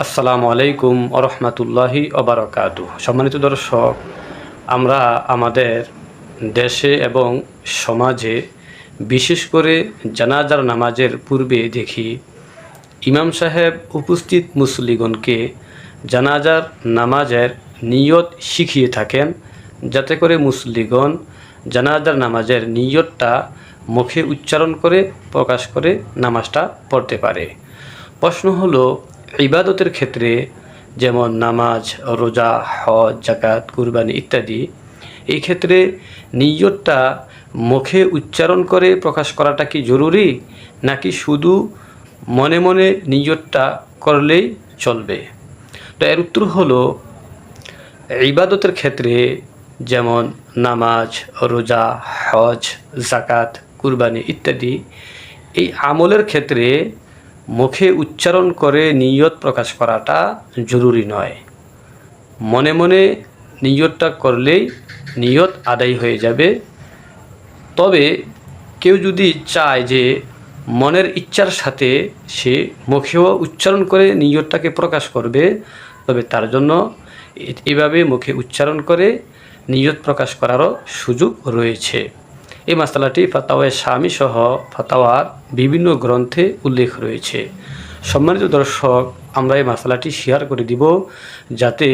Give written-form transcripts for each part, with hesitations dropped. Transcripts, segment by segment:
আসসালামু আলাইকুম আরহামাতুল্লাহি ওবারাকাতু। সম্মানিত দর্শক, আমরা আমাদের দেশে এবং সমাজে বিশেষ করে জানাজার নামাজের পূর্বে দেখি ইমাম সাহেব উপস্থিত মুসল্লিগণকে জানাজার নামাজের নিয়ত শিখিয়ে থাকেন, যাতে করে মুসল্লিগণ জানাজার নামাজের নিয়তটা মুখে উচ্চারণ করে প্রকাশ করে নামাজটা পড়তে পারে। প্রশ্ন হলো, ইবাদতের ক্ষেত্রে যেমন নামাজ, রোজা, হজ, যাকাত, কুরবানি ইত্যাদি, এই ক্ষেত্রে নিয়তটা মুখে উচ্চারণ করে প্রকাশ করাটা কি জরুরি, নাকি শুধু মনে মনে নিয়তটা করলেই চলবে? তো এর উত্তর হলো, ইবাদতের ক্ষেত্রে যেমন নামাজ, রোজা, হজ, যাকাত, কুরবানি ইত্যাদি, এই আমলের ক্ষেত্রে মুখে উচ্চারণ করে নিয়ত প্রকাশ করাটা জরুরি নয়। মনে মনে নিয়তটা করলেই নিয়ত আদায় হয়ে যাবে। তবে কেউ যদি চায় যে মনের ইচ্ছার সাথে সে মুখেও উচ্চারণ করে নিয়তটাকে প্রকাশ করবে, তবে তার জন্য এভাবে মুখে উচ্চারণ করে নিয়ত প্রকাশ করারও সুযোগ রয়েছে। এই মাসালাটি ফাতাওয়ায়ে শামী সহ ফাতাওয়ার বিভিন্ন গ্রন্থে উল্লেখ রয়েছে। সম্মানিত দর্শক, আমরা এই মাসালাটি শেয়ার করে দিব, যাতে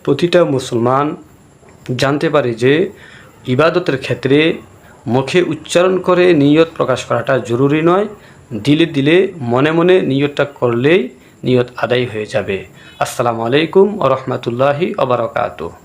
প্রতিটা মুসলমান জানতে পারে যে ইবাদতের ক্ষেত্রে মুখে উচ্চারণ করে নিয়ত প্রকাশ করাটা জরুরি নয়। দিলে দিলে মনে মনে নিয়তটা করলেই নিয়ত আদায় হয়ে যাবে। আসসালামু আলাইকুম ওয়া রাহমাতুল্লাহি ওয়া বারাকাতুহু।